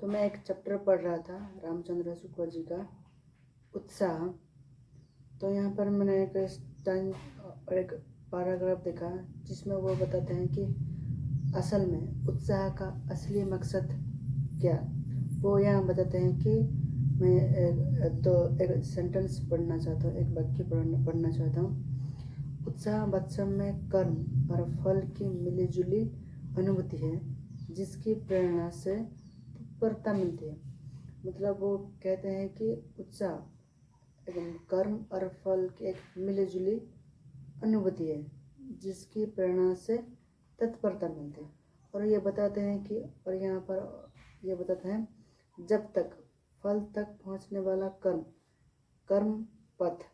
तो मैं एक चैप्टर पढ़ रहा था रामचंद्र शुक्ल जी का उत्साह। तो यहाँ पर मैंने एक पैराग्राफ देखा जिसमें वो बताते हैं कि असल में उत्साह का असली मकसद क्या। वो यहाँ बताते हैं कि मैं एक सेंटेंस पढ़ना चाहता हूँ, एक वाक्य पढ़ना चाहता हूँ। उत्साह वास्तव में कर्म और फल की मिलीजुली अनुभूति है जिसकी प्रेरणा से तत्परता मिलती है। मतलब वो कहते हैं कि उत्साह एक कर्म और फल की एक मिलीजुली अनुभूति है जिसकी प्रेरणा से तत्परता मिलती है। और ये बताते हैं कि और यहाँ पर ये बताते हैं जब तक फल तक पहुँचने वाला कर्म पथ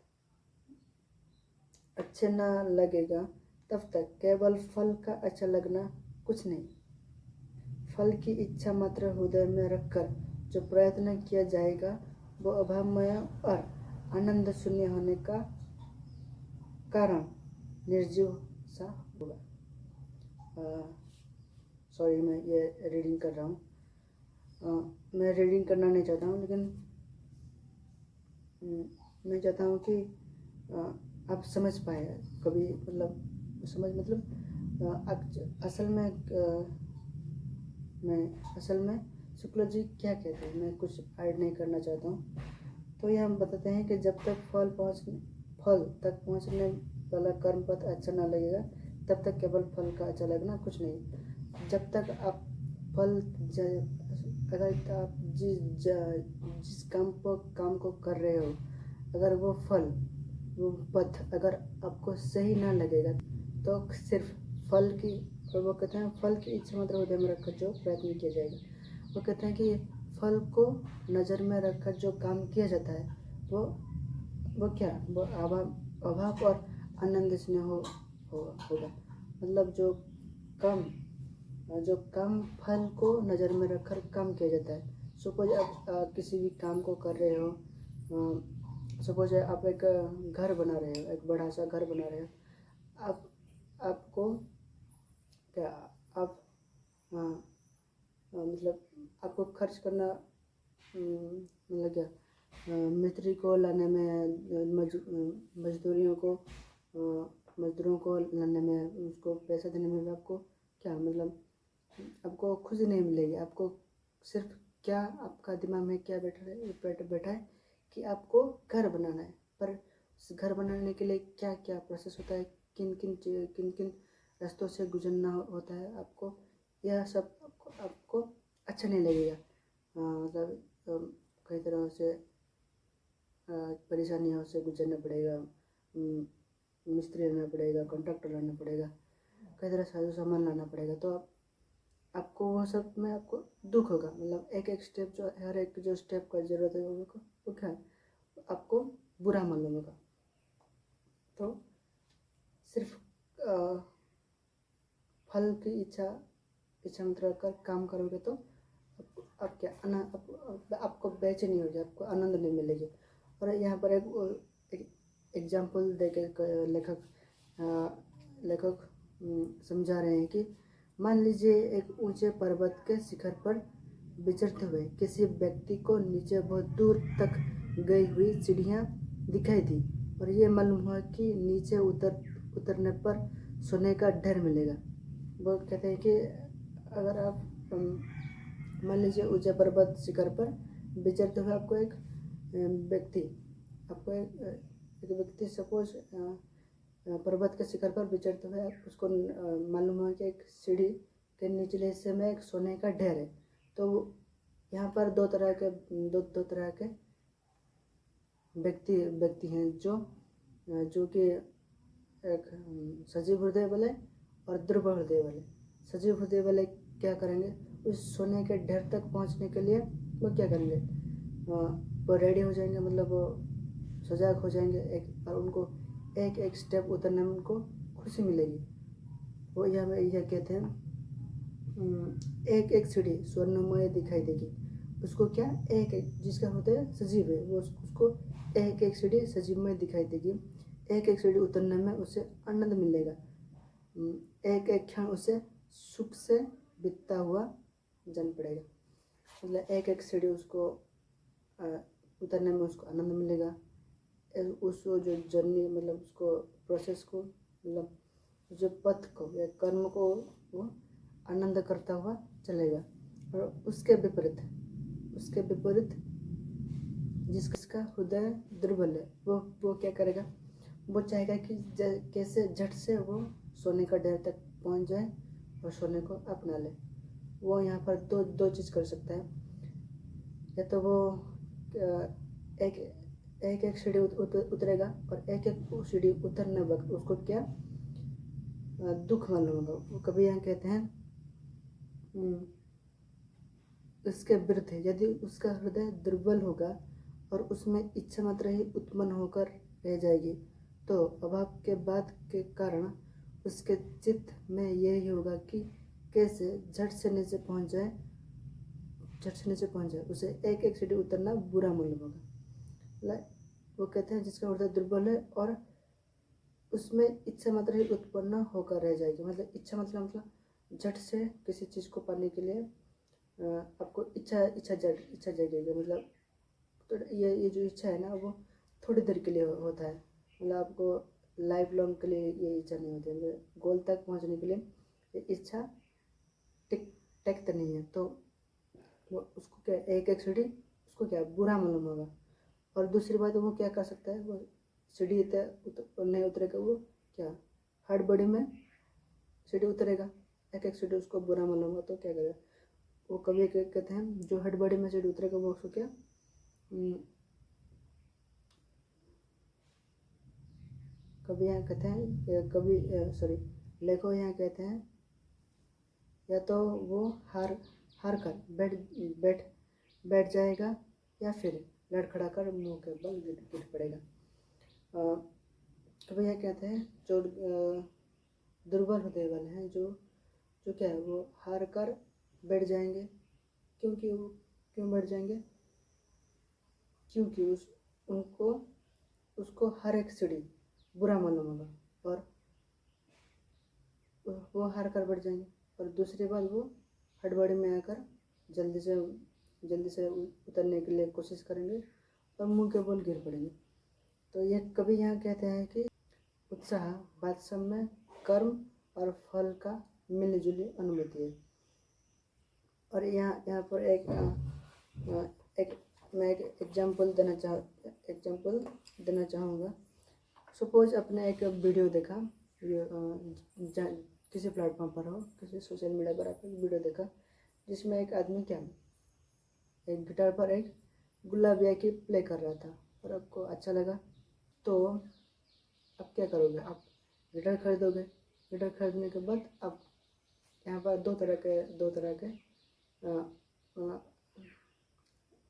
अच्छे ना लगेगा तब तक केवल फल का अच्छा लगना कुछ नहीं। फल की इच्छा मात्र हृदय में रखकर जो प्रयत्न किया जाएगा वो अभावमय और आनंद शून्य होने का कारण निर्जीव सा होगा। सॉरी, मैं ये रीडिंग कर रहा हूँ। मैं रीडिंग करना नहीं चाहता हूँ, लेकिन मैं चाहता हूँ कि आप समझ पाए कभी, असल में शुक्ल जी क्या कहते हैं, मैं कुछ ऐड नहीं करना चाहता हूँ। तो ये हम बताते हैं कि जब तक फल तक पहुँचने वाला कर्म पथ अच्छा ना लगेगा तब तक केवल फल का अच्छा लगना कुछ नहीं। जब तक आप अगर आप जिस काम को कर रहे हो, अगर वो पथ अगर आपको सही ना लगेगा तो सिर्फ फल की, और वो कहते हैं फल की इच्छा मात्र हृदय में रखकर जो प्रयत्न किया जाएगा। वो कहते हैं कि फल को नज़र में रखकर जो काम किया जाता है वो अभाव और आनंद से होगा। मतलब जो कम फल को नज़र में रखकर काम किया जाता है। सपोज आप किसी भी काम को कर रहे हो, सपोज आप एक घर बना रहे हो, एक बड़ा सा घर बना रहे हो। आपको खर्च करना, मतलब क्या, मिस्त्री को लाने में, मजदूरों को लाने में, उसको पैसा देने में आपको क्या, मतलब आपको खुशी नहीं मिलेगी। आपको सिर्फ क्या आपका दिमाग में क्या बैठा है कि आपको घर बनाना है, पर उस घर बनाने के लिए क्या क्या प्रोसेस होता है, किन किन रास्तों से गुजरना होता है, आपको यह सब आपको अच्छा नहीं लगेगा। मतलब कई तरह से परेशानियों से गुजरना पड़ेगा, मिस्त्री लाना पड़ेगा, कॉन्ट्रैक्टर लाना पड़ेगा, कई तरह साजो सामान लाना पड़ेगा। तो आपको वो सब में आपको दुख होगा। मतलब एक स्टेप हर एक जो स्टेप का ज़रूरत है वो क्या है, आपको बुरा मालूम होगा। तो सिर्फ फल की इच्छा मतलब कर काम करोगे तो आपको बेचैनी होगी, आपको आनंद नहीं मिलेगी। और यहाँ पर एक एग्जाम्पल देके लेखक समझा रहे हैं कि मान लीजिए एक ऊंचे पर्वत के शिखर पर विचरते हुए किसी व्यक्ति को नीचे बहुत दूर तक गई हुई सीढ़ियाँ दिखाई दी और ये मालूम हुआ कि नीचे उतरने पर सोने का ढेर मिलेगा। वो कहते हैं कि अगर आप मान लीजिए ऊंचे पर्वत शिखर पर विचरते हुए आपको एक व्यक्ति सपोज पर्वत के शिखर पर विचरते हुए उसको मालूम हुआ कि एक सीढ़ी के निचले हिस्से में एक सोने का ढेर है। तो यहाँ पर दो तरह के व्यक्ति हैं जो कि एक सजीव हृदय वाले और दुर्बल हृदय वाले। सजीव हृदय वाले क्या करेंगे, उस सोने के ढेर तक पहुंचने के लिए वो क्या करेंगे, वो रेडी हो जाएंगे, मतलब वो सजाग हो जाएंगे और उनको एक स्टेप उतरने में उनको खुशी मिलेगी। वो यह कहते हैं एक सीढ़ी स्वर्णमय दिखाई देगी उसको। क्या जिसका हृदय सजीव है वो उसको एक सीढ़ी सजीवमय दिखाई देगी। एक सीढ़ी उतरने में उसे आनंद मिलेगा। एक क्षण उसे सुख से बीतता हुआ जान पड़ेगा। मतलब एक एक सीढ़ी उसको उतरने में उसको आनंद मिलेगा। उस जो जर्नी मतलब उसको प्रोसेस को मतलब जो पथ को या कर्म को वो आनंद करता हुआ चलेगा। और उसके विपरीत जिसका हृदय दुर्बल है वो क्या करेगा, वो चाहेगा कि कैसे झट से वो सोने का ढेर तक पहुंच जाए और सोने को अपना ले। वो यहाँ पर दो चीज़ कर सकता है, या तो वो एक एक सीढ़ी उतरेगा और एक सीढ़ी उतरने वक्त उसको क्या दुख मालूम होगा। वो कभी यहाँ कहते हैं इसके विरुद्ध है, यदि उसका हृदय दुर्बल होगा और उसमें इच्छा मात्र ही उत्पन्न होकर रह जाएगी तो अभाव के बाद के कारण उसके चित्त में यही होगा कि कैसे झट से नीचे पहुंच जाए, उसे एक एक सीढ़ी उतरना बुरा मालूम होगा। वो कहते हैं जिसका हृदय दुर्बल है और उसमें इच्छा मात्र ही उत्पन्न होकर रह जाएगी। मतलब इच्छा मतलब झट से किसी चीज़ को पाने के लिए आपको इच्छा जगेगी। मतलब तो ये जो इच्छा है ना वो थोड़ी देर के लिए होता है। मतलब आपको लाइफ लॉन्ग के लिए ये इच्छा नहीं होती है। मतलब गोल तक पहुंचने के लिए ये इच्छा टिकता नहीं है। तो वो उसको क्या एक एक सीढ़ी उसको क्या बुरा मालूम होगा। और दूसरी बात वो क्या कर सकता है, वो सीढ़ी नहीं उतरेगा, वो क्या हड़बड़ी में सीढ़ी उतरेगा, एक एक सीढ़ी उसको बुरा मालूम होगा तो क्या करेगा। वो कभी कहते हैं जो हड़बड़ी में सीढ़ी उतरेगा वो उसको क्या कभी यहाँ कहते हैं कभी लेखक यहाँ कहते हैं या तो वो हार कर बैठ जाएगा या फिर लड़खड़ा कर मुंह के बल गिर पड़ेगा। कभी यह कहते हैं जो दुर्बल हृदय वाले हैं जो क्या है वो हार कर बैठ जाएंगे। क्यों बैठ जाएंगे, क्योंकि उसको हर एक सीढ़ी बुरा मालूम होगा और वो हार कर बैठ जाएंगे। और दूसरी बात वो हड़बड़ी में आकर जल्दी से उतरने के लिए कोशिश करेंगे और मुंह के बल गिर पड़ेंगे। तो ये कभी यहाँ कहते हैं कि उत्साह वास्तव में कर्म और फल का मिलजुली अनुभूति है। और यहाँ पर मैं एक एग्जाम्पल देना चाहूँगा। सपोज आपने एक वीडियो देखा, किसी प्लेटफॉर्म पर हो, किसी सोशल मीडिया पर आपने वीडियो देखा जिसमें एक आदमी क्या एक गिटार पर एक गुलाबिया की प्ले कर रहा था और आपको अच्छा लगा तो आप क्या करोगे, आप गिटार खरीदोगे। गिटार खरीदने के बाद आप यहाँ पर दो तरह के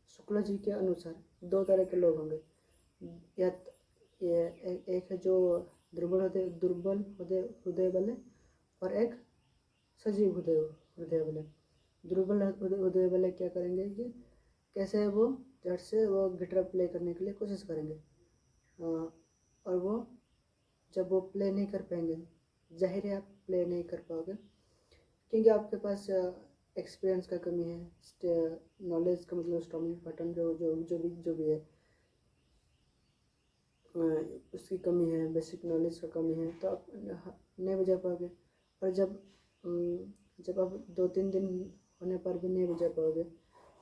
शुक्ला जी के अनुसार दो तरह के लोग होंगे। या एक है जो दुर्बल हृदय वाले और एक सजीव हृदय वाले। दुर्बल हृदय वाले क्या करेंगे कि कैसे वो झट से वो गिटार प्ले करने के लिए कोशिश करेंगे और वो जब वो प्ले नहीं कर पाएंगे, जाहिर है आप प्ले नहीं कर पाओगे क्योंकि आपके पास एक्सपीरियंस का कमी है, नॉलेज का मतलब स्ट्रॉमिंग पैटर्न जो भी है उसकी कमी है, बेसिक नॉलेज का कमी है तो आप नहीं बजा पाओगे। और जब आप 2-3 दिन होने पर भी नहीं बजा पाओगे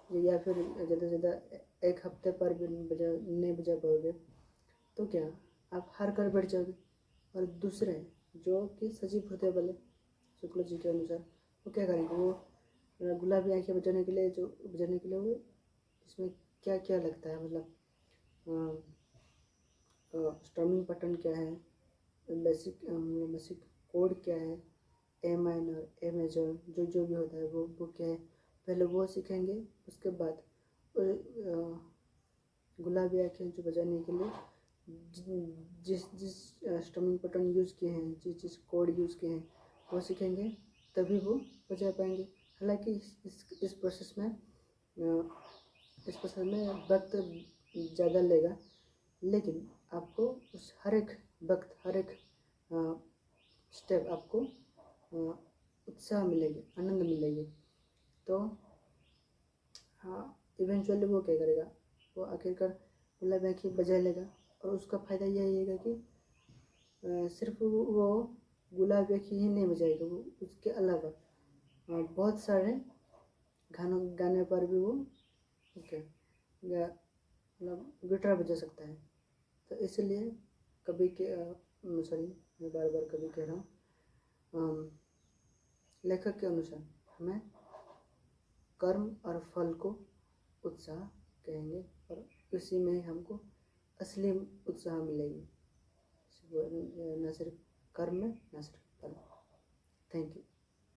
या फिर ज़्यादा से ज़्यादा एक हफ्ते पर भी नहीं बजा पाओगे तो क्या आप हार कर बैठ जाओगे। और दूसरे जो कि सजीव हृदय वाले शुक्ल जी के अनुसार वो क्या करेंगे, वो गुलाबी आँखें बजाने के लिए वो इसमें क्या क्या लगता है, मतलब स्ट्रमिंग पैटर्न क्या है, बेसिक कोड क्या है, ए माइनर ए मेजर जो भी होता है वो क्या है, पहले वो सीखेंगे। उसके बाद गुलाबी आँखें जो बजाने के लिए जिस स्ट्रमिंग पैटर्न यूज़ किए हैं, जिस कोड यूज़ किए हैं वो सीखेंगे तभी वो बजा पाएंगे। हालांकि इस प्रोसेस में वक्त ज़्यादा लेगा लेकिन आपको उस हर एक स्टेप आपको उत्साह मिलेगी, आनंद मिलेगी। तो हाँ इवेंचुअली वो क्या करेगा, वो आखिरकार गुलाब आँखें बजा लेगा। और उसका फ़ायदा यही है कि सिर्फ वो गुलाब आँखें ही नहीं बजाएगा, वो उसके अलावा बहुत सारे गानों गाने पर भी वो ओके मतलब गिटार बजा सकता है। तो इसलिए कभी के सॉरी मैं बार बार कभी कह रहा हूँ, लेखक के अनुसार हमें कर्म और फल को उत्साह कहेंगे और इसी में हमको असली उत्साह मिलेगी, न सिर्फ कर्म में न सिर्फ फल। Thank you.